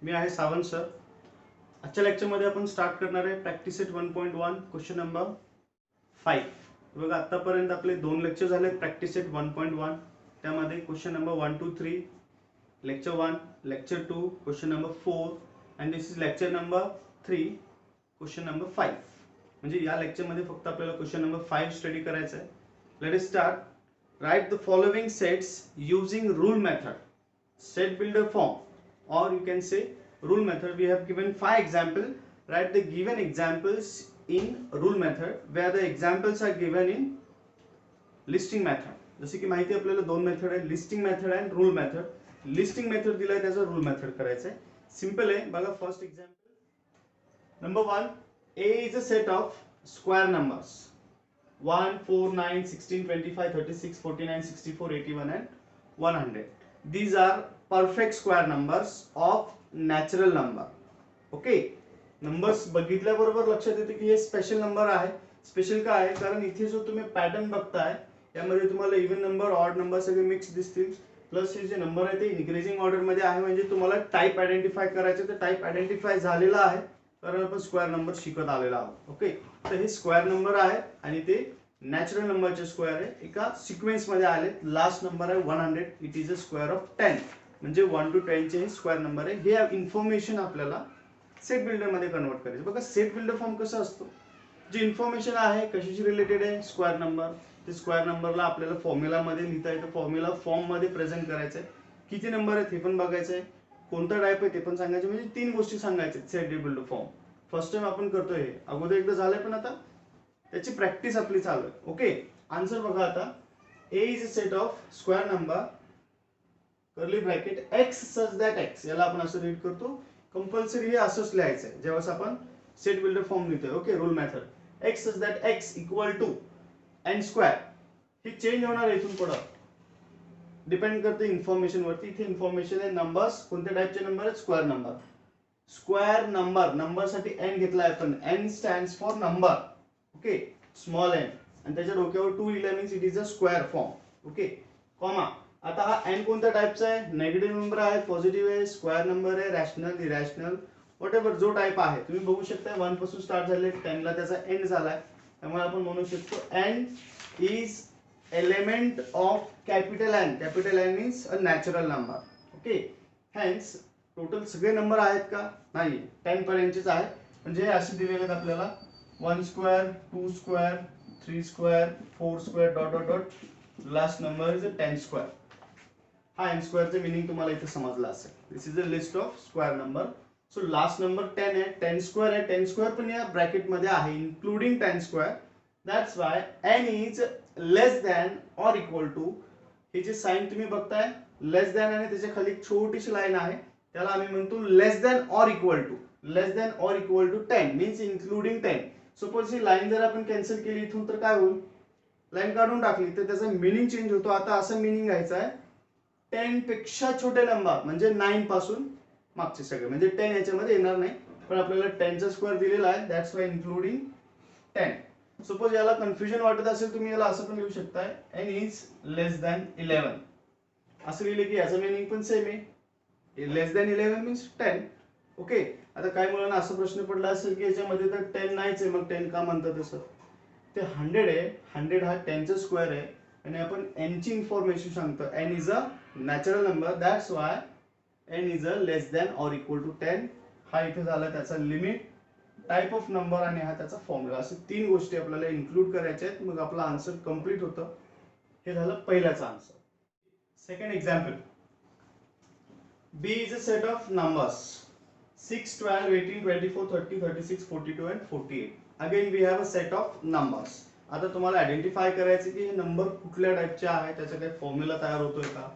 मी आहे सावंत सर. आजच्या लेक्चरमध्ये आपण स्टार्ट करणार आहे प्रॅक्टिस सेट 1.1 क्वेश्चन नंबर 5. बघा आतापर्यंत आपले 2 लेक्चर झाले प्रॅक्टिस सेट 1.1. त्यामध्ये question number 1 2 3 lecture 1, lecture 2 question number 4 and this is lecture number 3 question number 5. म्हणजे या लेक्चरमध्ये फक्त आपल्याला क्वेश्चन नंबर 5 स्टडी करायचा आहे. Let us start. Right the following sets using rule method, set builder form, or you can say rule method. We have given 5 examples. Write the given examples in rule method where the examples are given in listing method. जसे की माहिती आपल्याला दोन method आहे, listing method आणि rule method. Listing method दिलाय त्याचा rule method करायचं आहे. सिंपल आहे बघा. First example number 1. A is a set of square numbers 1 4 9 16 25 36 49 64 81 and 100. These are perfect square numbers of natural number. Okay, numbers बघितल्याबरोबर लक्षात येते की हे स्पेशल नंबर आहे. स्पेशल का आहे? कारण इथे जो तुम्ही पॅटर्न बघताय यामध्ये तुम्हाला इव्हन नंबर, ऑड नंबर सगळे मिक्स दिसतील. प्लस हे जे नंबर आहे ते इन्क्रीजिंग ऑर्डर मध्ये आहे. म्हणजे तुम्हाला टाइप आयडेंटिफाय करायचे, तर टाइप आयडेंटिफाय झालेला आहे कारण आपण स्क्वेअर नंबर शिकत आलेला आहोत. ओके, तर हे स्क्वेअर नंबर आहे आणि ते नॅचरल नंबरचे स्क्वेअर आहे. एका सिक्वेन्स मध्ये आले. लास्ट नंबर आहे 100. It is a square of 10. म्हणजे 1 to 10 चे हे स्क्वेअर नंबर आहे. हे इन्फॉर्मेशन आपल्याला सेट बिल्डर मध्ये कन्वर्ट करायचं. बघा सेट बिल्डर फॉर्म कसा असतो, जी इन्फॉर्मेशन आहे कशाशी रिलेटेड आहे, स्क्वेअर नंबर. ते स्क्वेअर नंबरला आपल्याला फॉर्म्युला मध्ये लिहिता येतं, फॉर्म्युला फॉर्म मध्ये प्रेझेंट करायचं आहे. किती नंबर आहेत हे पण बघायचं आहे, कोणता टाइप आहे ते पण सांगायचं. म्हणजे 3 गोष्टी सांगायच्या set builder form. First time आपण करतोय, हे अगोदर एकदा झालंय पण आता त्याची प्रॅक्टिस आपली चालू आहे. ओके, आन्सर बघा आता. A is a set of square number curly bracket x such that x. याला आपण असं रीड करतो. कंपल्सरी हे असंच लिहायचं आहे जेव्हा आपण सेट बिल्डर फॉर्म लिहितोय. Okay, rule method x such that x equal to n square. हे चेंज होणार आहे इथून पुढं, डिपेंड करते इन्फॉर्मेशन वरती. इथे इन्फॉर्मेशन आहे नंबर्स. कोणत्या टाइपचे नंबर आहेत? Square number. Square number, number साठी एन घेतलाय आपण. N stands for number. Okay, small n, आणि त्याच्या डोक्यावर 2 लिहिलं means it is a square form. Okay, comma. आता हा एन कोणत्या टाइपचा आहे? नेगेटिव्ह नंबर आहे, पॉझिटिव्ह आहे, स्क्वेअर नंबर आहे, रॅशनल, इरॅशनल, वॉट एव्हर जो टाइप आहे. तुम्ही बघू शकता 1 पासून स्टार्ट झाले, 10 ला त्याचा एंड झालाय. त्यामुळे आपण म्हणू शकतो n is element of capital N. Capital N means a natural number. Okay, hence total सगळे नंबर आहेत का? नाही, 10 पर्यंतचेच आहे. म्हणजे असे दिलेले आहेत आपल्याला 1 square, 2 square, 3 square, 4 square, dot dot dot. Last number is 10 square. हा एन स्क्वेअरचं मिनिंग तुम्हाला इथे समजलं असेल. This is a list of square number. So last number 10 आहे, 10 स्क्वेअर आहे. 10 स्क्वेअर पण या ब्रॅकेट मध्ये आहे, including 10 square. That's why n is less than or equal to. हे जे साइन तुम्ही बघताय लेस दॅन आणि त्याच्या खाली एक छोटीशी लाईन आहे, त्याला आम्ही म्हणतो less than or equal to. Less than or equal to 10 means including 10. Suppose ही लाईन जर आपण कॅन्सल केली इथून तर काय होईल? लाईन काढून टाकली तर त्याचा मिनिंग चेंज होतो. आता असं मिनिंग घ्यायचं आहे 10 पेक्षा छोटे नंबर म्हणजे 9 पासून मागचे सगळे, म्हणजे 10 याच्यामध्ये येणार नाही. पण आपल्याला 10 चा स्क्वेअर दिलेला आहे, दॅट्स वाय इन्क्लुडिंग 10. सपोज याला कन्फ्युजन वाटत असेल, तुम्ही याला असं पण लिहू शकताय एन इज लेस दॅन 11. असं लिहिले की याचा मिनिंग पण सेम आहे. लेस दॅन 11 मीन्स 10. ओके, आता काय मुलांना असं प्रश्न पडला असेल की याच्यामध्ये तर 10 नाहीच आहे, मग 10 का म्हणतात तसं? ते 100 आहे. 100 हा 10 चा स्क्वेअर आहे आणि आपण एन ची इन्फॉर्मेशन सांगतो. N is a natural number, that's why n is a less than or equal to 10. हा इथे झाला त्याचा लिमिट, टाइप ऑफ नंबर आणि हा त्याचा फॉर्म्युला. असे 3 गोष्टी आपल्याला इन्क्लूड करायच्या आहेत, मग आपला आन्सर कम्प्लीट होतं. हे झालं पहिल्याचा answer. Second example. B is a set of numbers 6, 12, 18, 24, 30, 36, 42 and 48. Again we have a set of numbers. आता तुम्हाला आयडेंटिफाय करायचे की हे नंबर कुठल्या टाइपचे आहे, त्याचा काही फॉर्म्युला तयार होतोय का,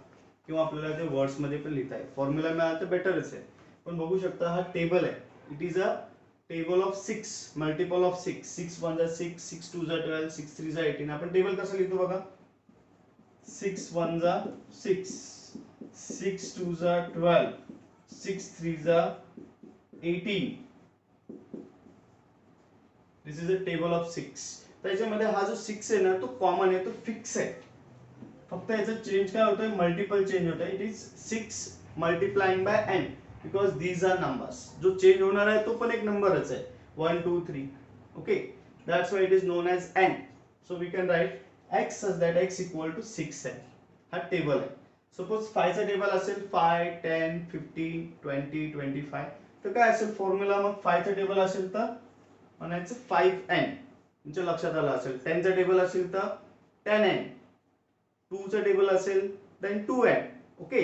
किंवा आपल्याला ते वर्ड्स मध्ये पण लिहिता येईल. फॉर्म्युला मिळाला तर बेटरच आहे. पण बघू शकता हा टेबल आहे. It is a table of 6, multiple of 6. 6 1 जा 6, 6 2 जा 12, 6 3 जा 18. आपण टेबल कसं लिहितो बघा. 6 1 जा 6, 6 2 जा 12, 6 3 जा 18. दिस इज अ टेबल ऑफ 6. त्याच्यामध्ये हा जो 6 आहे ना तो कॉमन आहे, तो फिक्स आहे. फक्त याचा चेंज काय होतोय? मल्टिपल चेंज होतोय. It is 6 multiplying by n. Because these are numbers. जो चेंज होणार आहे तो पण एक नंबरच आहे, 1 2 3. Okay, that's why it is known as n. So we can write x such that x equal to 6n. हा टेबल आहे. सपोज 5 चा टेबल असेल 5 10 15 20 25. तर काय असेल फॉर्म्युला? मग 5 चा टेबल असेल तर म्हणायचं 5n. तुमच्या लक्षात आलं असेल. 10 चा टेबल असेल तर 10n. 2 चा टेबल असेल देन 2n. ओके,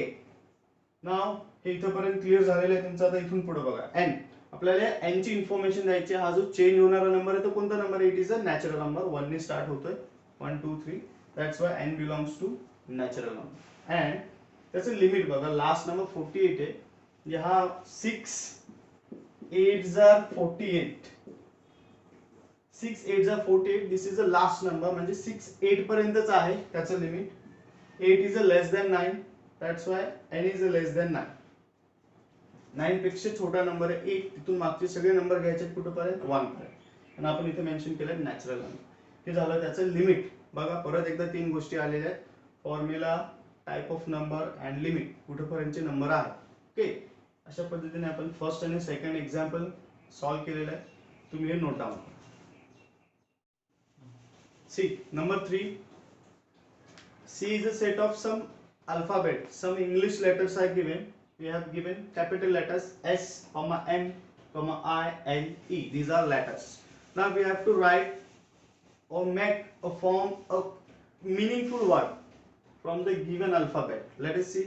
नाव हे इथपर्यंत क्लिअर झालेलं आहे तुमचं. आता इथून पुढे बघा, n आपल्याला n ची इन्फॉर्मेशन द्यायची. हा जो चेंज होणारा नंबर आहे तो कोणता नंबर आहे? It is a natural number. 1 ने स्टार्ट होतोय, 1 2 3. That's why n belongs to natural number. And त्याचं लिमिट बघा, लास्ट नंबर 48 आहे. म्हणजे हा 6 8 are 48. 6 8 are 48. This is a last number, म्हणजे 6 8 पर्यंतच आहे त्याचं limit. 8 is a less than 9. That's why n is a less than 9. 9 पेक्षा छोटा नंबर आहे 8. तिथून मागचे सगळे नंबर घ्यायचे कुठपर्यंत? 1 पर्यंत. आणि आपण इथे मेन्शन केलं नॅचरल नंबर. हे झालं त्याचं लिमिट. बघा परत एकदा 3 गोष्टी आलेल्या आहेत, formula, type of number and limit, कुठपर्यंतचे नंबर आहेत. ओके, अशा पद्धतीने आपण फर्स्ट आणि सेकंड एक्झाम्पल सॉल्व्ह केलेलं आहे. तुम्ही हे नोट डाऊन करा. See number 3. C is a set of some alphabet, some English letters are given. We have given capital letters S, M, I, L, E. These are letters. Now we have to write or make a form a meaningful word from the given alphabet. Let us see.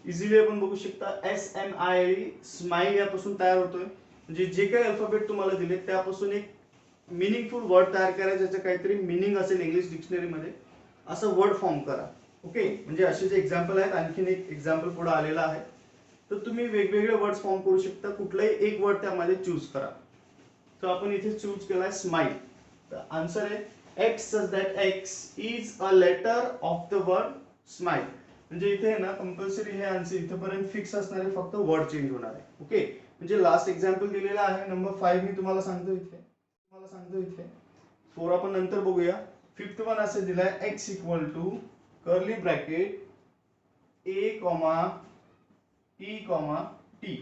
Easily आपण बघू शकता SMILE, smile यापासून तयार होतोय. म्हणजे जे काही alphabet तुम्हाला दिले त्यापासून एक मिनिंगफुल वर्ड तयार करायचं, ज्याचं काहीतरी मिनिंग असेल इंग्लिश डिक्शनरीमध्ये, असं वर्ड फॉर्म करा. ओके, म्हणजे असे जे एक्झाम्पल आहेत, आणखीन एक एक्झाम्पल पुढे आलेला आहे. तर तुम्ही वेगवेगळे वर्ड्स फॉर्म करू शकता. कुठलाही एक वर्ड त्यामध्ये चूज करा. तर आपण इथे चूज केलाय स्माइल. तर आन्सर आहे x such that x is a letter of the word smile. म्हणजे इथे ना कंपल्सरी हे आन्सर इथपर्यंत फिक्स असणार आहे, फक्त वर्ड चेंज होणार आहे. ओके, म्हणजे लास्ट एक्झाम्पल दिलेला आहे नंबर 5. मी तुम्हाला सांगतो इथे 4 आपण नंतर बघूया. 5th वन असं दिलाय x equal to curly bracket a, e, t.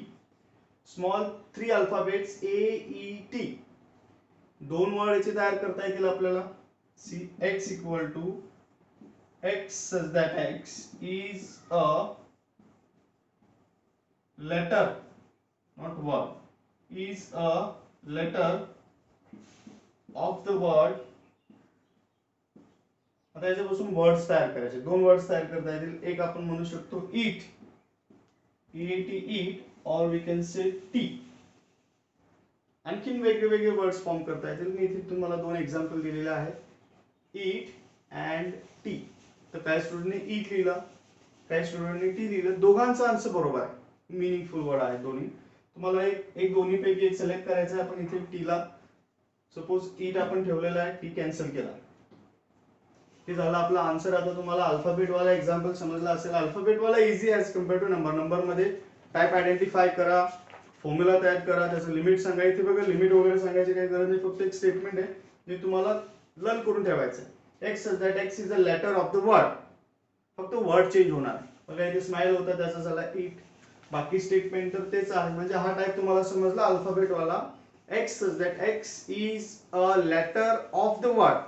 Small 3 alphabets a, e, t. 2 word याचे तयार करता येतील आपल्याला. See x equal to x such that x is a letter, not word, is a letter of the word. आता याच्यापासून words तयार करायचे. 2 words तयार करता येतील. एक आपण म्हणू शकतो eat, eat, or we can say tea. आणखीन वेगवेगळे वर्ड्स फॉर्म करता येतील. मी इथे तुम्हाला 2 एक्झाम्पल दिलेले आहेत, eat and tea. तर काही स्टुडंटने ईट लिहिलं, काही स्टुडंटने टी लिहिलं. दोघांचा आन्सर बरोबर आहे, मिनिंगफुल वर्ड आहे दोन्ही. तुम्हाला एक दोन्हीपैकी एक सिलेक्ट करायचं आहे. आपण इथे टीला सपोज ईट आपण ठेवलेला आहे, टी कॅन्सल केला. हे झालं आपला आन्सर. आता तुम्हाला अल्फाबेट वाला एक्झाम्पल समजला असेल. अल्फाबेट वाला easy as compare to number. Number मध्ये टाइप आयडेंटिफाय करा, फॉर्म्युला तयार करा, त्याचं लिमिट सांगा. इथे बघा लिमिट वगैरे सांगायची काही गरज नाही, फक्त एक स्टेटमेंट आहे जे तुम्हाला लर्न करून ठेवायचं आहे. x such that x is a letter of the word. फक्त वर्ड चेंज होणार. बघा इथे स्माइल होता, त्याचा झाला ईट. बाकी स्टेटमेंट तर तेच आहे. म्हणजे हा टाइप तुम्हाला समजला अल्फाबेट वाला. x such that x is a letter of the word.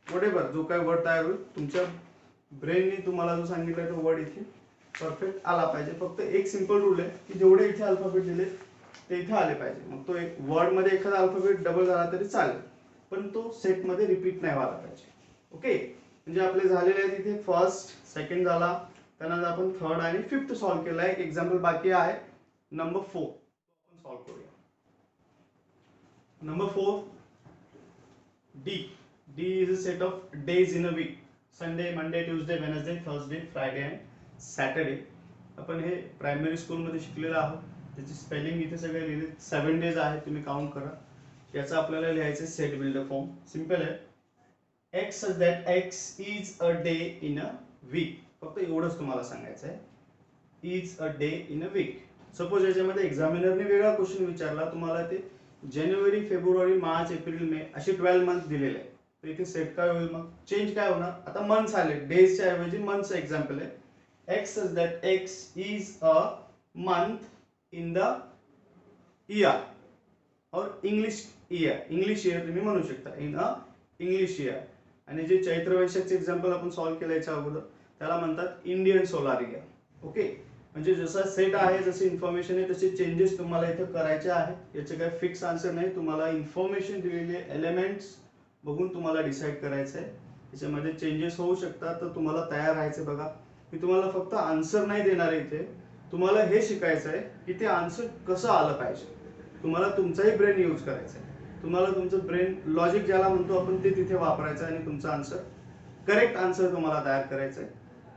Whatever जो काय वर्ड तयार होईल, तुमच्या ब्रेनने तुम्हाला जो सांगितलाय तो वर्ड इथे परफेक्ट आला पाहिजे. फक्त एक सिंपल रूल आहे की जेवढे इथे अल्फाबेट दिले ते इथे आले पाहिजे. मग तो एक वर्ड मध्ये एखादा अल्फाबेट डबल झाला तरी चालेल, पण तो सेट मध्ये रिपीट नाही व्हायला पाहिजे. ओके, म्हणजे आपले झालेले आहेत इथे फर्स्ट, सेकंड झाला, त्यानंतर आपण थर्ड आणि 5th सॉल्व्ह केलाय. एक एक्झाम्पल बाकी आहे नंबर 4. आपण सॉल्व्ह करूया. Number 4, D is a set of days in a week. Sunday, Monday, Tuesday, Wednesday, Thursday, Friday and Saturday. आपण हे प्रायमरी स्कूलमध्ये शिकलेलं आहोत. त्याची स्पेलिंग इथे सगळे लिहिले. 7 डेज आहे, तुम्ही काउंट करा. याचा आपल्याला लिहायचं सेट बिल्डर फॉर्म. सिंपल आहे. x such that x is a day in a week. फक्त एवढंच तुम्हाला सांगायचं आहे, is a day in a week. Suppose याच्यामध्ये एक्झामिनरने वेगळा क्वेश्चन विचारला तुम्हाला, ते जानेवारी, फेब्रुवारी, मार्च, एप्रिल, मे असे 12 मंथ दिलेले आहे. तर इथे सेट काय होईल, मग चेंज काय होणार. आता मंथ्स आले, डेजच्या ऐवजी मंथ्सचं एक्झाम्पल आहे. x such that x is a month in the year और इंग्लिश इयर तुम्ही म्हणू शकता, इन अ इंग्लिश इयर. आणि जे चैत्र वैशाखचे एक्झाम्पल आपण सॉल्व्ह केलं याच्या अगोदर त्याला म्हणतात इंडियन सोलार इयर. ओके, म्हणजे जसा सेट आहे, जसे इन्फॉर्मेशन आहे तसे चेंजेस तुम्हाला इथं करायचे आहेत. याचे काही फिक्स आन्सर नाही, तुम्हाला इन्फॉर्मेशन दिलेले एलिमेंट्स बघून तुम्हाला डिसाईड करायचं आहे. त्याच्यामध्ये चेंजेस होऊ शकतात, तर तुम्हाला तयार राहायचं. बघा, मी तुम्हाला फक्त आन्सर नाही देणार आहे इथे, तुम्हाला हे शिकायचं आहे की ते आन्सर कसं आलं पाहिजे. तुम्हाला तुमचाही ब्रेन यूज करायचा आहे, तुम्हाला तुमचं ब्रेन लॉजिक ज्याला म्हणतो आपण ते तिथे वापरायचं आणि तुमचा आन्सर करेक्ट आन्सर तुम्हाला तयार करायचं आहे.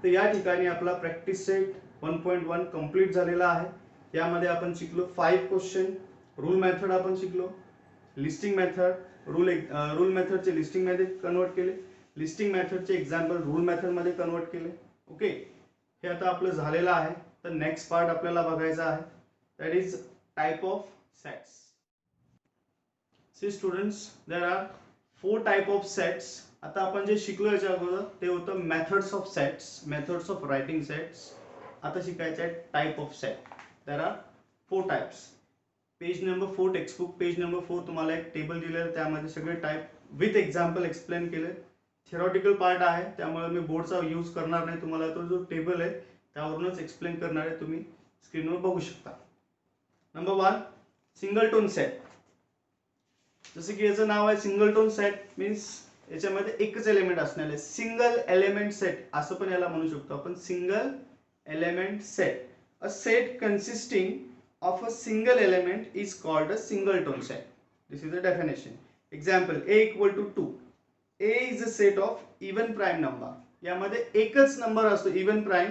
तर या ठिकाणी आपला प्रॅक्टिस सेट 1.1 कंप्लीट झालेला आहे. यामध्ये आपण शिकलो 5 क्वेश्चन, रूल मेथड आपण शिकलो, लिस्टिंग मेथड, रूल मेथडचे लिस्टिंग मध्ये कन्वर्ट केले, लिस्टिंग मेथडचे एक्झाम्पल रूल मेथड मध्ये कन्वर्ट केले. ओके, हे आता आपलं झालेलं आहे. तर नेक्स्ट पार्ट आपल्याला बघायचा आहे, that is type of sets. See students, there are 4 type of sets. आता आपण जे शिकलो याच्या अगोदर ते होतं methods of sets, methods of writing sets. आता शिकायचं आहे type of set. There are 4 types. Page number 4 textbook page number 4 तुम्हाला एक टेबल दिलेलं, त्यामध्ये सगळे टाइप विथ एक्झाम्पल एक्सप्लेन केले. थिअरॉटिकल पार्ट आहे, त्यामुळे मी बोर्डचा यूज करणार नाही. तुम्हाला तो जो टेबल आहे त्यावरूनच एक्सप्लेन करणार आहे, तुम्ही स्क्रीनवर बघू शकता. Number 1, single tone set. जसं की याचं नाव आहे सिंगल टोन सेट, मीन्स याच्यामध्ये एकच एलिमेंट असणार आहे. सिंगल एलिमेंट सेट असं पण याला म्हणू शकतो आपण, single element set. A set consisting of a single element is called a single tone set. This is the definition. Example, a equal to 2. A is a set of even prime number. यामध्ये एकच number असतो even prime,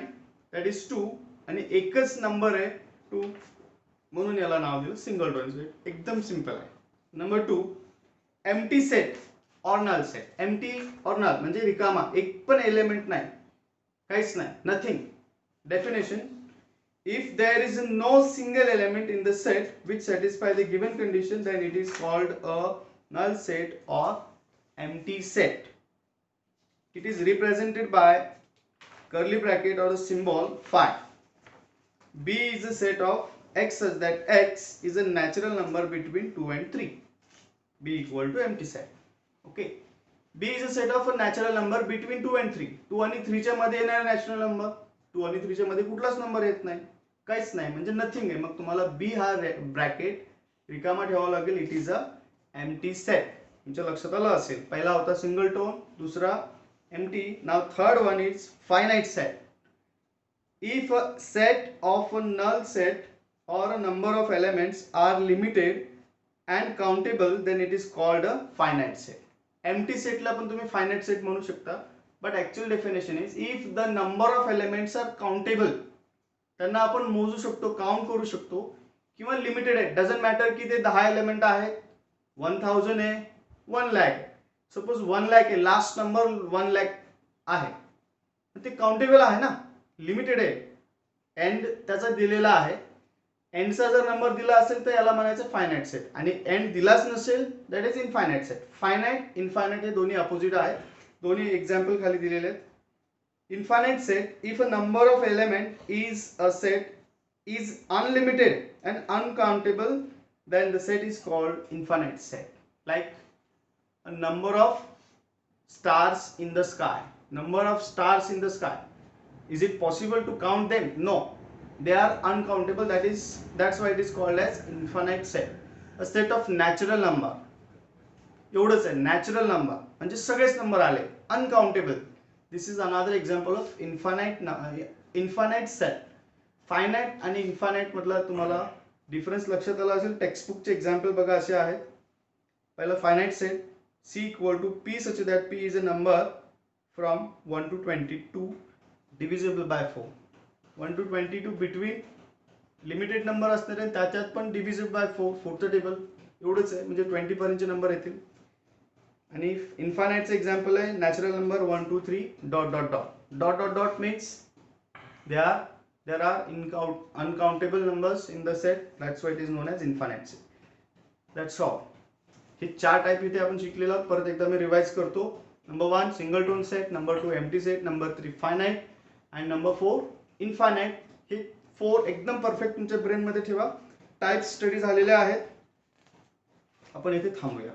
that is 2, आणि एकच number आहे 2, म्हणून याला नाव दिलं single tone set. एकदम सिंपल आहे. Number 2, empty set or null set. empty or null म्हणजे रिकामा, एक पण एलिमेंट नाही, काहीच नाही, nothing. Definition, if there is no single element in the set which satisfy the given condition, then it is called a null set or empty set. It is represented by curly bracket or the symbol phi. B is a set of x such that x is a natural number between 2 and 3. B equal to empty set. Okay. B is a set of a natural number between 2 and 3. 2 आणि 3 च्या मध्ये येणारा natural number, 2 आणि 3 च्या मध्ये कुठलाच number येत नाही, काहीच नाही, म्हणजे नथिंग आहे. मग तुम्हाला बी हा ब्रॅकेट रिकामा ठेवावा लागेल. It is a empty set. तुमच्या लक्षात आलं असेल, पहिला होता सिंगल टोन, दुसरा empty. Now third one is finite set. If a set of a null set or a number of elements are limited and countable, then it is called a finite set. Empty सेटला पण तुम्ही finite set म्हणू शकता, but actual definition is if the number of elements are countable, त्यांना आपण मोजू शकतो, count करू शकतो, किंवा लिमिटेड आहे, डझंट मॅटर की ते 10 एलिमेंट आहेत, 1000 आहे, 1 लाख आहे. सपोज 1 लाख आहे, लास्ट नंबर 1 लाख आहे, ते काउंटेबल आहे ना, लिमिटेड आहे, एंड त्याचा दिलेला आहे. एंडचा जर नंबर दिला असेल तर याला म्हणायचं फायनाइट सेट, आणि एंड दिलाच नसेल that is infinite set. Finite infinite हे दोन्ही अपोजिट आहेत, दोन्ही एक्झाम्पल खाली दिलेले आहेत. Infinite set, if a number of element is a set is unlimited and uncountable, then the set is called infinite set. Like a number of stars in the sky. Number of stars in the sky. Is it possible to count them? No. They are uncountable. That's why it is called as infinite set. A set of natural number. एवढंच आहे, natural number म्हणजे सगळेच number आले, uncountable. This is another example of infinite set. Finite आणि infinite मधला तुम्हाला difference लक्षात आला असेल. टेक्स्टबुकचे एक्झाम्पल बघा असे आहेत. पहिला finite set, C equal to P such that P is a number from 1 to 22 divisible by 4. 1 to 22 between limited number असणार आहे, त्याच्यात पण डिव्हिजिबल बाय 4, 4th टेबल एवढंच आहे, म्हणजे 20 पर्यंतचे नंबर येतील. आणि इन्फानाइटचं एक्झाम्पल आहे natural number 1 2 3 dot dot dot dot dot dot means there are uncountable numbers in the set. That's why it is known as infinite set. That's all. हे 4 type इथे आपण शिकलेलो आहोत. परत एकदा मी रिवाइज करतो. Number 1 single tone set, number 2 empty set, number 3 finite, and number 4 infinite. हे 4 एकदम परफेक्ट तुमच्या ब्रेनमध्ये ठेवा. टाईप स्टडी झालेल्या आहेत. आपण इथे थांबूया.